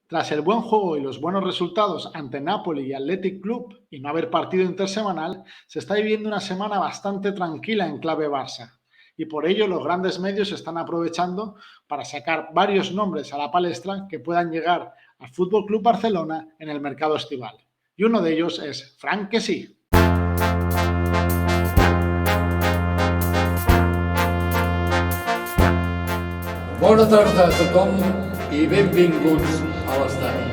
Tras el buen juego y los buenos resultados ante Napoli y Athletic Club y no haber partido intersemanal, se está viviendo una semana bastante tranquila en clave Barça. Y por ello los grandes medios están aprovechando para sacar varios nombres a la palestra que puedan llegar al Fútbol Club Barcelona en el mercado estival. Y uno de ellos es Frank Kessie. Bona tarda a tothom i benvinguts a l'estadi.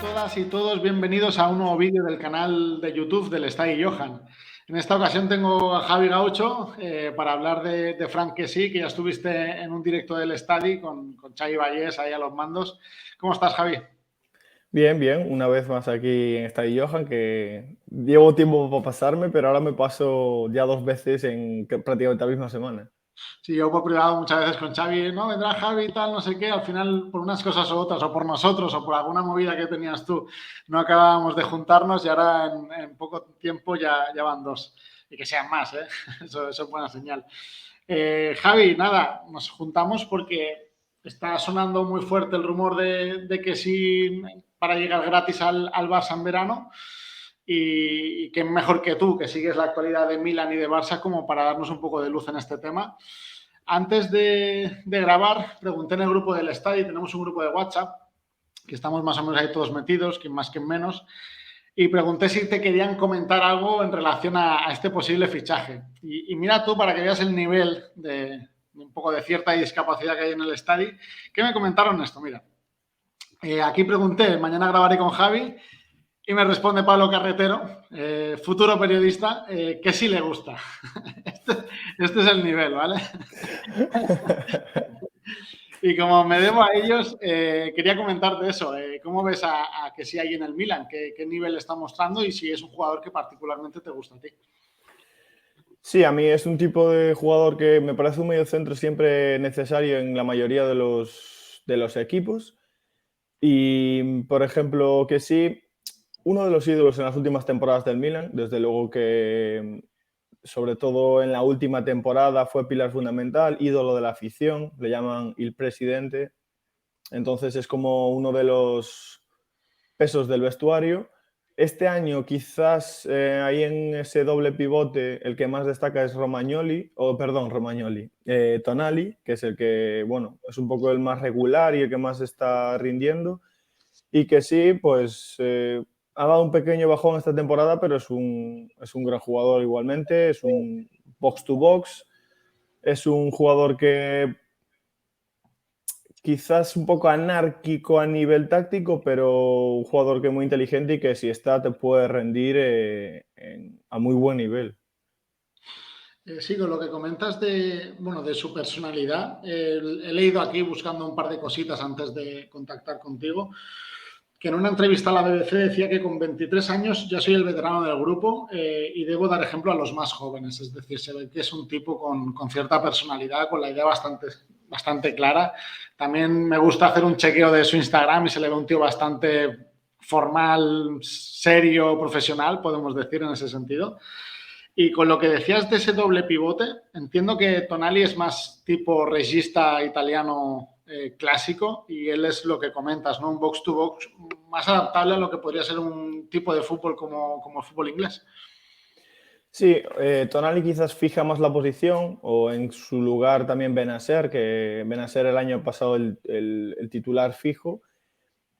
Todas y todos bienvenidos a un nuevo vídeo del canal de YouTube del Estadi Johan. En esta ocasión tengo a Javi Gaucho para hablar de Frank Kessie, que ya estuviste en un directo del Estadi con Xavi Vallés ahí a los mandos. ¿Cómo estás, Javi? Bien, bien. Una vez más aquí en Estadi Johan, que llevo tiempo para pasarme, pero ahora me paso ya 2 veces en prácticamente la misma semana. Sí, yo por privado muchas veces con Xavi, no, vendrá Javi y tal, no sé qué, al final por unas cosas u otras, o por nosotros, o por alguna movida que tenías tú, no acabábamos de juntarnos y ahora en poco tiempo ya van 2. Y que sean más, ¿eh? Eso es buena señal. Javi, nada, nos juntamos porque está sonando muy fuerte el rumor de que sí para llegar gratis al Barça en verano. Y qué mejor que tú, que sigues la actualidad de Milan y de Barça, como para darnos un poco de luz en este tema. Antes de grabar, pregunté en el grupo del estadio, tenemos un grupo de WhatsApp, que estamos más o menos ahí todos metidos, quien más, quien menos, y pregunté si te querían comentar algo en relación a este posible fichaje. Y mira tú, para que veas el nivel de un poco de cierta discapacidad que hay en el estadio, ¿qué me comentaron esto? Mira, aquí pregunté, mañana grabaré con Javi, y me responde Pablo Carretero, futuro periodista, que sí le gusta. Este es el nivel, ¿vale? Y como me debo a ellos, quería comentarte eso. ¿Cómo ves a que sí hay en el Milan? ¿Qué nivel está mostrando? Y si es un jugador que particularmente te gusta a ti. Sí, a mí es un tipo de jugador que me parece un mediocentro siempre necesario en la mayoría de los equipos. Y, por ejemplo, que sí, uno de los ídolos en las últimas temporadas del Milan, desde luego que, sobre todo en la última temporada, fue pilar fundamental, ídolo de la afición, le llaman el presidente. Entonces es como uno de los pesos del vestuario. Este año quizás ahí en ese doble pivote el que más destaca es Tonali, que es el que, bueno, es un poco el más regular y el que más está rindiendo. Y que sí, pues ha dado un pequeño bajón esta temporada, pero es un gran jugador igualmente, es un box to box, es un jugador que quizás un poco anárquico a nivel táctico, pero un jugador que es muy inteligente y que si está te puede rendir a muy buen nivel. Sí, con lo que comentas de su personalidad, he leído aquí buscando un par de cositas antes de contactar contigo, que en una entrevista a la BBC decía que con 23 años ya soy el veterano del grupo y debo dar ejemplo a los más jóvenes. Es decir, se ve que es un tipo con cierta personalidad, con la idea bastante clara. También me gusta hacer un chequeo de su Instagram y se le ve un tío bastante formal, serio, profesional, podemos decir en ese sentido. Y con lo que decías de ese doble pivote, entiendo que Tonali es más tipo regista italiano clásico y él es lo que comentas, ¿no? Un box to box más adaptable a lo que podría ser un tipo de fútbol como el fútbol inglés. Sí, Tonali quizás fija más la posición o en su lugar también Benacer, que Benacer el año pasado el titular fijo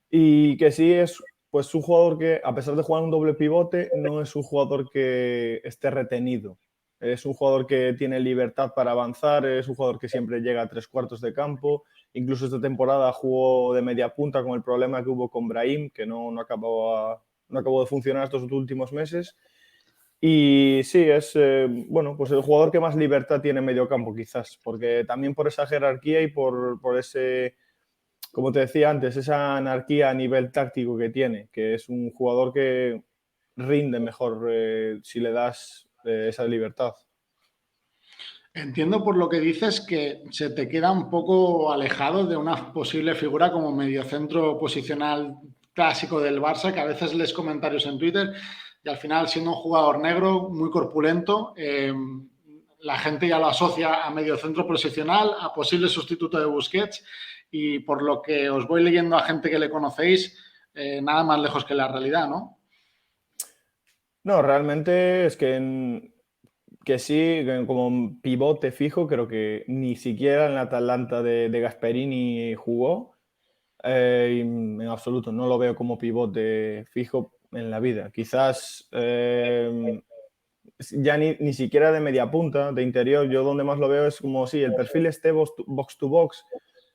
y que sí es pues un jugador que a pesar de jugar un doble pivote no es un jugador que esté retenido. Es un jugador que tiene libertad para avanzar, es un jugador que siempre llega a 3/4 de campo. Incluso esta temporada jugó de media punta con el problema que hubo con Brahim, que no acabó de funcionar estos últimos meses. Y sí, es pues el jugador que más libertad tiene en medio campo, quizás, porque también por esa jerarquía y por ese, como te decía antes, esa anarquía a nivel táctico que tiene, que es un jugador que rinde mejor si le das esa libertad. Entiendo por lo que dices que se te queda un poco alejado de una posible figura como mediocentro posicional clásico del Barça, que a veces lees comentarios en Twitter y al final, siendo un jugador negro muy corpulento, la gente ya lo asocia a mediocentro profesional, a posible sustituto de Busquets, y por lo que os voy leyendo a gente que le conocéis, nada más lejos que la realidad, ¿no? No, realmente es que sí, como un pivote fijo, creo que ni siquiera en la Atalanta de Gasperini jugó. En absoluto, no lo veo como pivote fijo en la vida. Quizás ya ni siquiera de media punta, de interior, yo donde más lo veo es como si el perfil esté box to box,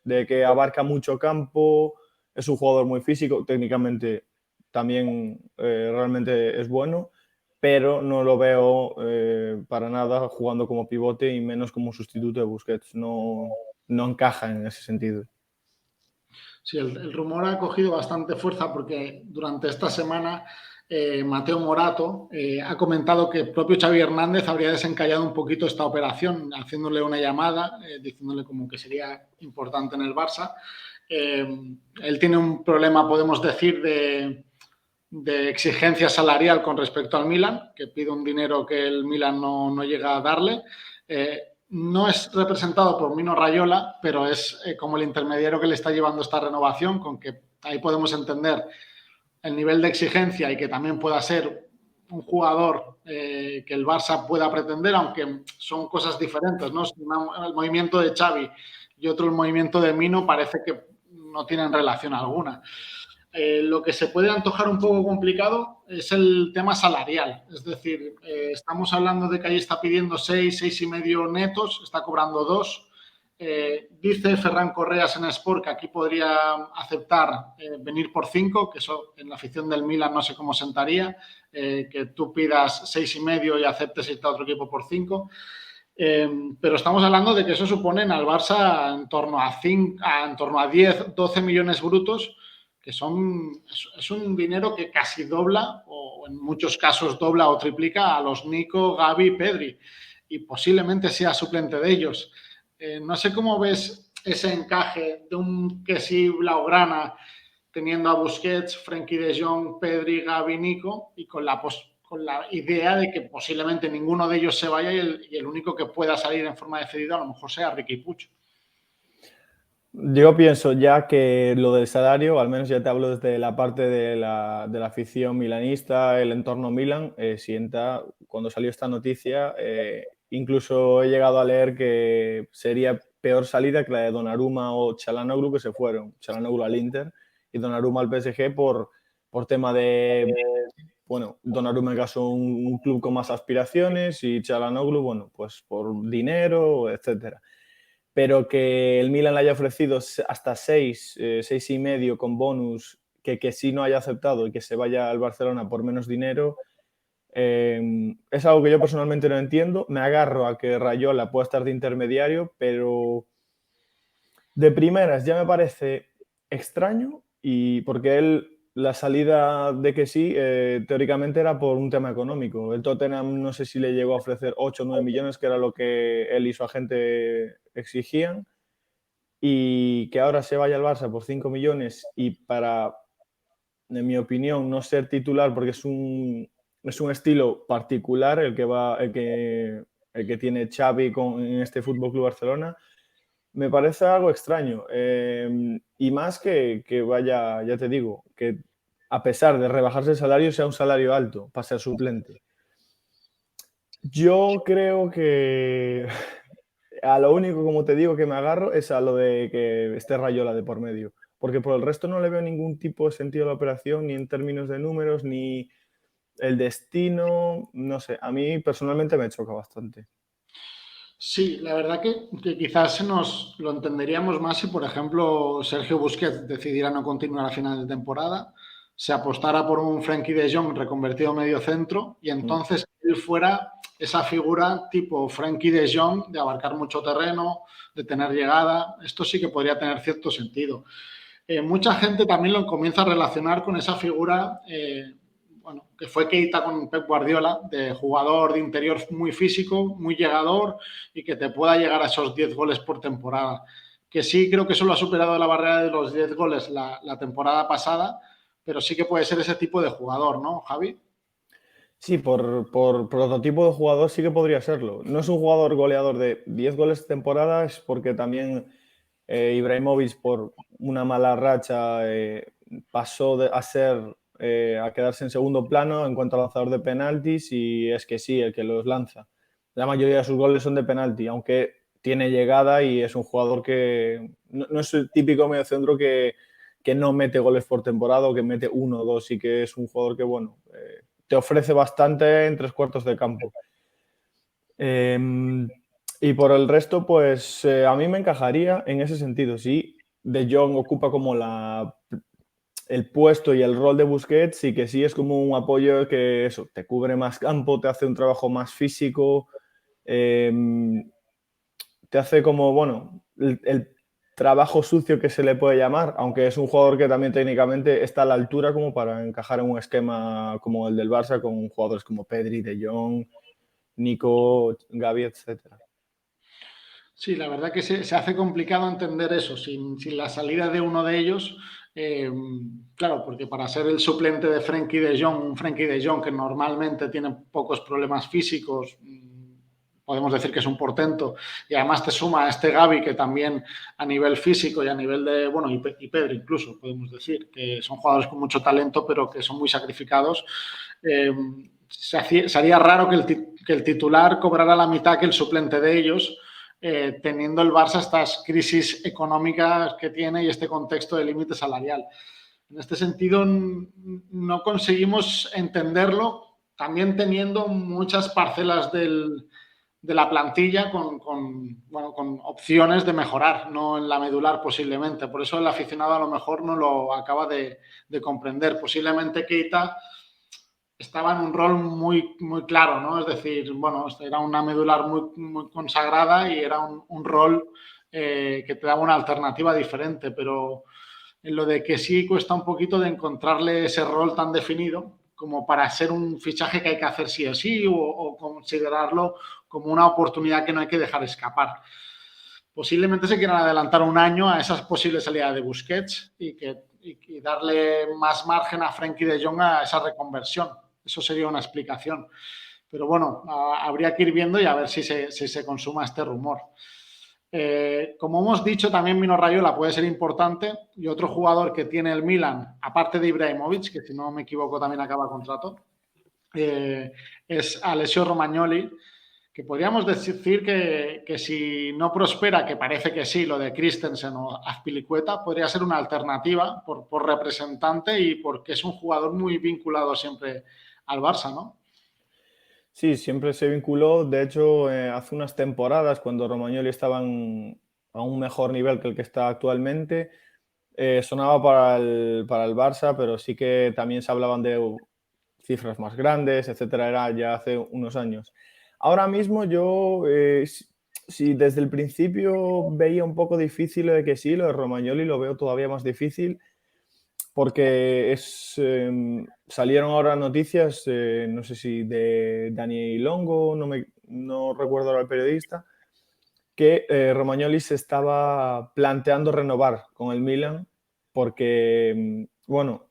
de que abarca mucho campo, es un jugador muy físico, técnicamente también realmente es bueno, pero no lo veo para nada jugando como pivote y menos como sustituto de Busquets. No encaja en ese sentido. Sí, el rumor ha cogido bastante fuerza porque durante esta semana Mateo Morato ha comentado que el propio Xavi Hernández habría desencallado un poquito esta operación, haciéndole una llamada, diciéndole como que sería importante en el Barça. Él tiene un problema, podemos decir, de exigencia salarial con respecto al Milan, que pide un dinero que el Milan no llega a darle. No es representado por Mino Raiola, pero es como el intermediario que le está llevando esta renovación, con que ahí podemos entender el nivel de exigencia y que también pueda ser un jugador que el Barça pueda pretender, aunque son cosas diferentes, ¿no? El movimiento de Xavi y otro el movimiento de Mino parece que no tienen relación alguna. Lo que se puede antojar un poco complicado es el tema salarial. Es decir, estamos hablando de que ahí está pidiendo 6,5 netos, está cobrando 2. Dice Ferran Correas en Sport que aquí podría aceptar venir por 5, que eso en la afición del Milan no sé cómo sentaría, que tú pidas 6,5 y aceptes irte a otro equipo por 5. Pero estamos hablando de que eso supone al Barça en torno a 10, 12 millones brutos, que es un dinero que casi dobla, o en muchos casos dobla o triplica a los Nico, Gavi, Pedri, y posiblemente sea suplente de ellos. No sé cómo ves ese encaje de un Kessi Blaugrana teniendo a Busquets, Frenkie de Jong, Pedri, Gavi, Nico, y con la idea de que posiblemente ninguno de ellos se vaya y el único que pueda salir en forma decidida a lo mejor sea Riqui Puig. Yo pienso ya que lo del salario, al menos ya te hablo desde la parte de la afición milanista, el entorno Milan, sienta, cuando salió esta noticia, incluso he llegado a leer que sería peor salida que la de Donnarumma o Çalhanoğlu, que se fueron. Çalhanoğlu al Inter y Donnarumma al PSG por tema de, bueno, Donnarumma en caso un club con más aspiraciones y Çalhanoğlu, bueno, pues por dinero, etcétera. Pero que el Milan le haya ofrecido hasta 6,5 con bonus, que sí no haya aceptado y que se vaya al Barcelona por menos dinero, es algo que yo personalmente no entiendo. Me agarro a que Raiola pueda estar de intermediario, pero de primeras ya me parece extraño, y porque él, la salida de que sí, teóricamente era por un tema económico. El Tottenham no sé si le llegó a ofrecer 8 o 9 millones, que era lo que él y su agente exigían, y que ahora se vaya al Barça por 5 millones y para, en mi opinión, no ser titular porque es un estilo particular el que tiene Xavi en este Fútbol Club Barcelona. Me parece algo extraño. Y más que vaya, ya te digo, que a pesar de rebajarse el salario, sea un salario alto para ser suplente. Yo creo que a lo único, como te digo, que me agarro es a lo de que esté Raiola de por medio. Porque por el resto no le veo ningún tipo de sentido a la operación, ni en términos de números, ni el destino. No sé, a mí personalmente me choca bastante. Sí, la verdad que quizás nos lo entenderíamos más si, por ejemplo, Sergio Busquets decidiera no continuar a final de temporada, se apostara por un Frenkie de Jong reconvertido medio centro y entonces él fuera esa figura tipo Frenkie de Jong de abarcar mucho terreno, de tener llegada. Esto sí que podría tener cierto sentido. Mucha gente también lo comienza a relacionar con esa figura bueno, que fue Keita con Pep Guardiola, de jugador de interior muy físico, muy llegador y que te pueda llegar a esos 10 goles por temporada. Que sí creo que solo ha superado la barrera de los 10 goles la temporada pasada, pero sí que puede ser ese tipo de jugador, ¿no, Javi? Sí, por prototipo de jugador sí que podría serlo. No es un jugador goleador de 10 goles de temporada, es porque también Ibrahimovic por una mala racha pasó a quedarse en segundo plano en cuanto al lanzador de penaltis y es que sí, el que los lanza. La mayoría de sus goles son de penalti, aunque tiene llegada y es un jugador que no es el típico mediocentro que no mete goles por temporada o que mete uno o dos, y que es un jugador que, bueno, te ofrece bastante en tres cuartos de campo. Y por el resto, pues a mí me encajaría en ese sentido. Sí, De Jong ocupa como el puesto y el rol de Busquets, y que sí es como un apoyo que eso, te cubre más campo, te hace un trabajo más físico, eh, te hace como, bueno, el trabajo sucio que se le puede llamar, aunque es un jugador que también técnicamente está a la altura como para encajar en un esquema como el del Barça, con jugadores como Pedri, De Jong, Nico, Gavi, etcétera. Sí, la verdad que se hace complicado entender eso, sin la salida de uno de ellos. eh, claro, porque para ser el suplente de Frenkie de Jong, un Frenkie de Jong que normalmente tiene pocos problemas físicos, podemos decir que es un portento, y además te suma a este Gavi que también a nivel físico y a nivel de, bueno, y Pedro incluso, podemos decir, que son jugadores con mucho talento, pero que son muy sacrificados. eh, se haría raro que el titular cobrara la mitad que el suplente de ellos, teniendo el Barça estas crisis económicas que tiene y este contexto de límite salarial. En este sentido, no conseguimos entenderlo, también teniendo muchas parcelas de la plantilla bueno, con opciones de mejorar, no en la medular posiblemente. Por eso el aficionado a lo mejor no lo acaba de comprender. Posiblemente Keita estaba en un rol muy claro, ¿no? Es decir, bueno, era una medular muy consagrada y era un rol que te daba una alternativa diferente, pero en lo de que sí cuesta un poquito de encontrarle ese rol tan definido como para ser un fichaje que hay que hacer sí o sí, o considerarlo como una oportunidad que no hay que dejar escapar. Posiblemente se quieran adelantar un año a esas posibles salidas de Busquets y darle más margen a Frenkie de Jong a esa reconversión. Eso sería una explicación. Pero bueno, habría que ir viendo y a ver si se consuma este rumor. Como hemos dicho, también Mino Raiola puede ser importante, y otro jugador que tiene el Milan, aparte de Ibrahimovic, que si no me equivoco también acaba contrato, es Alessio Romagnoli, que podríamos decir que si no prospera, que parece que sí, lo de Christensen o Azpilicueta, podría ser una alternativa por representante y porque es un jugador muy vinculado siempre al Barça, ¿no? Sí, siempre se vinculó. De hecho, hace unas temporadas, cuando Romagnoli estaba a un mejor nivel que el que está actualmente, sonaba para el Barça, pero sí que también se hablaban de cifras más grandes, etcétera. Era ya hace unos años. Ahora mismo yo, si desde el principio veía un poco difícil lo de que sí, lo de Romagnoli lo veo todavía más difícil, porque salieron ahora noticias, no sé si de Dani Longo, no recuerdo ahora el periodista, que Romagnoli se estaba planteando renovar con el Milan porque, bueno,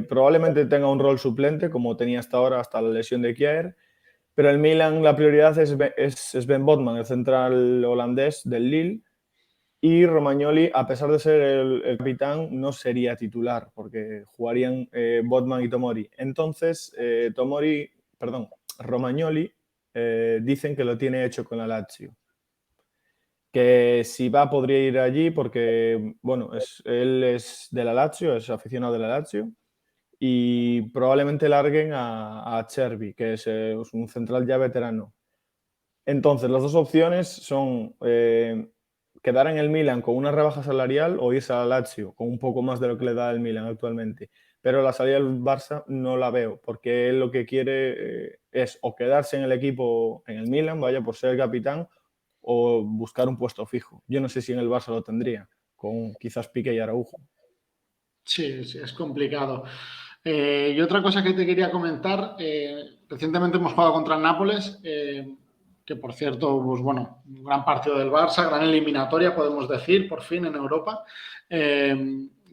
probablemente tenga un rol suplente como tenía hasta ahora, hasta la lesión de Kjaer, pero el Milan, la prioridad es Ben Botman, el central holandés del Lille, y Romagnoli, a pesar de ser el capitán, no sería titular porque jugarían Botman y Tomori. Entonces, Romagnoli dicen que lo tiene hecho con la Lazio. Que si va podría ir allí porque, bueno, él es de la Lazio, es aficionado de la Lazio, y probablemente larguen a Chervi, que es un central ya veterano. Entonces, las dos opciones son quedar en el Milan con una rebaja salarial o irse a la Lazio con un poco más de lo que le da el Milan actualmente. Pero la salida del Barça no la veo, porque él lo que quiere es o quedarse en el equipo, en el Milan, vaya por ser el capitán, o buscar un puesto fijo. Yo no sé si en el Barça lo tendría, con quizás Piqué y Araujo. Sí, sí, es complicado. Y otra cosa que te quería comentar, recientemente hemos jugado contra el Nápoles, que por cierto, pues bueno, un gran partido del Barça, gran eliminatoria, podemos decir, por fin en Europa.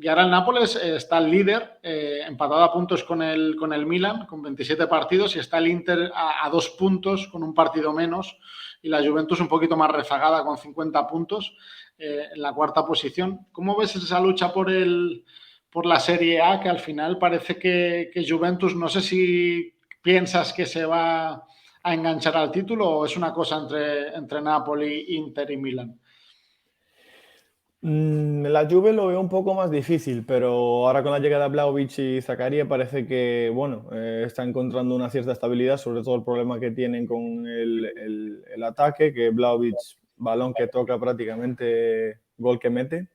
Y ahora el Nápoles está el líder, empatado a puntos con el Milan, con 27 partidos, y está el Inter a 2 puntos, con un partido menos, y la Juventus un poquito más rezagada, con 50 puntos, en la cuarta posición. ¿Cómo ves esa lucha por la Serie A, que al final parece que Juventus, no sé si piensas que se va a enganchar al título o es una cosa entre Napoli, Inter y Milan? La Juve lo veo un poco más difícil, pero ahora con la llegada de Vlahovic y Zakaria parece que, bueno, está encontrando una cierta estabilidad, sobre todo el problema que tienen con el ataque, que Vlahovic, balón que toca prácticamente, gol que mete.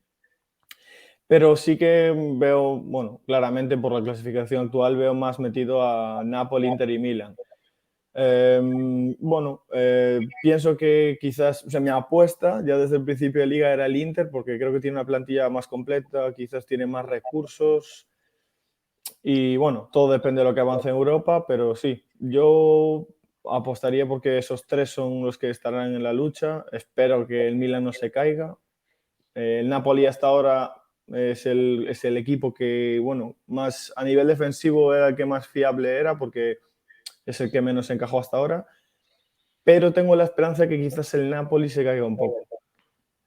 Pero sí que veo, bueno, claramente por la clasificación actual veo más metido a Napoli, Inter y Milan. Bueno, pienso que quizás, o sea, mi apuesta ya desde el principio de liga era el Inter, porque creo que tiene una plantilla más completa, quizás tiene más recursos y bueno, todo depende de lo que avance en Europa, pero sí, yo apostaría porque esos tres son los que estarán en la lucha. Espero que el Milan no se caiga. El Napoli hasta ahora es el equipo que, bueno, más a nivel defensivo era el que más fiable era, porque es el que menos encajó hasta ahora, pero tengo la esperanza que quizás el Napoli se caiga un poco.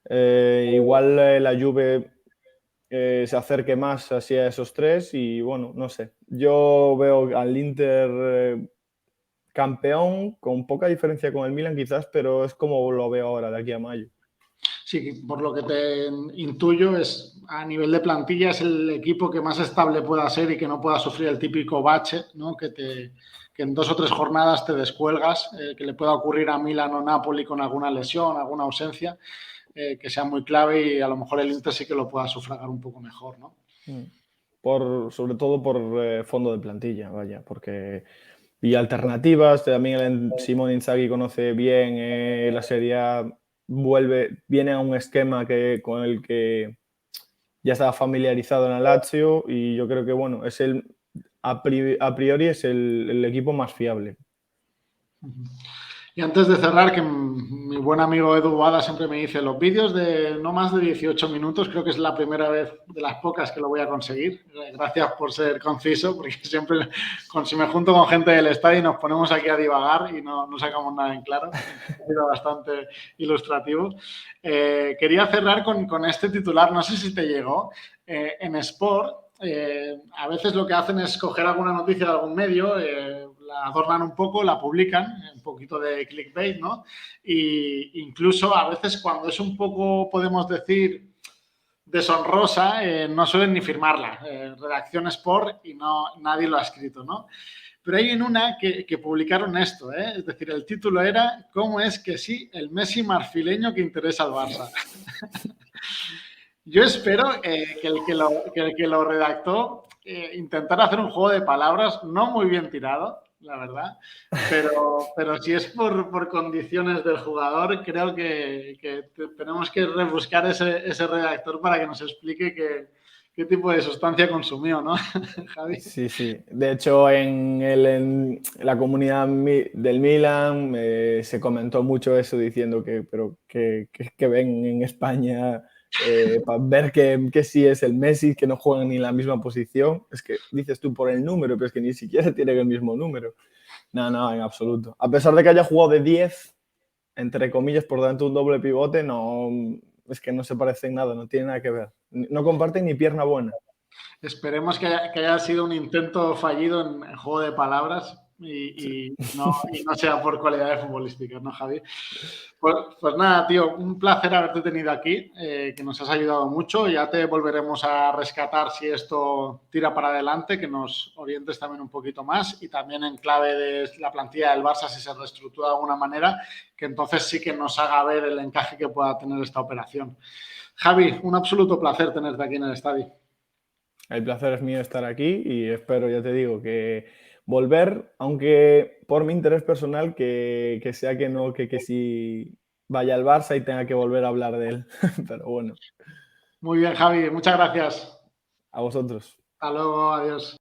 Igual la Juve se acerque más así a esos tres y bueno, no sé. Yo veo al Inter campeón con poca diferencia con el Milan quizás, pero es como lo veo ahora de aquí a mayo. Sí, por lo que te intuyo, es a nivel de plantilla es el equipo que más estable pueda ser y que no pueda sufrir el típico bache, ¿no? Que en 2 o 3 jornadas te descuelgas, que le pueda ocurrir a Milan o Napoli con alguna lesión, alguna ausencia, que sea muy clave y a lo mejor el Inter sí que lo pueda sufragar un poco mejor, ¿no? Sobre todo por fondo de plantilla, vaya, porque y alternativas, también Simone Inzaghi conoce bien la Serie A, viene a un esquema con el que ya estaba familiarizado en el Lazio y yo creo que, bueno, a priori es el equipo más fiable. Y antes de cerrar, que mi buen amigo Edu Bada siempre me dice, los vídeos de no más de 18 minutos, creo que es la primera vez de las pocas que lo voy a conseguir. Gracias por ser conciso, porque siempre, si me junto con gente del estadio y nos ponemos aquí a divagar y no sacamos nada en claro. Ha sido bastante ilustrativo. Quería cerrar con este titular, no sé si te llegó, en Sport. A veces lo que hacen es coger alguna noticia de algún medio, la adornan un poco, la publican, un poquito de clickbait, ¿no? Y incluso a veces cuando es un poco, podemos decir, deshonrosa, no suelen ni firmarla. Redacción Sport y nadie lo ha escrito, ¿no? Pero hay en una que publicaron esto, ¿eh? Es decir, el título era ¿Cómo es que sí, el Messi marfileño que interesa al Barça? Yo espero que el que lo redactó intentara hacer un juego de palabras no muy bien tirado, la verdad, pero si es por condiciones del jugador, creo que tenemos que rebuscar ese redactor para que nos explique qué tipo de sustancia consumió, ¿no, Javi? Sí, sí. De hecho, en la comunidad del Milan se comentó mucho eso diciendo que ven en España para ver que sí es el Messi, que no juegan ni en la misma posición. Es que dices tú por el número, pero es que ni siquiera tienen el mismo número. No, en absoluto. A pesar de que haya jugado de 10, entre comillas, por delante de un doble pivote, no, es que no se parecen nada, no tiene nada que ver. No comparten ni pierna buena. Esperemos que haya sido un intento fallido en juego de palabras y no sea por cualidades futbolísticas, ¿no, Javi? Pues nada, tío, un placer haberte tenido aquí, que nos has ayudado mucho. Ya te volveremos a rescatar si esto tira para adelante, que nos orientes también un poquito más y también en clave de la plantilla del Barça, si se reestructura de alguna manera, que entonces sí que nos haga ver el encaje que pueda tener esta operación. Javi, un absoluto placer tenerte aquí en el estadio. El placer es mío estar aquí y espero, ya te digo, que volver, aunque por mi interés personal, que sea que no, que sí vaya al Barça y tenga que volver a hablar de él. Pero bueno, Muy bien, Javi, muchas gracias. a vosotros. Hasta luego, adiós.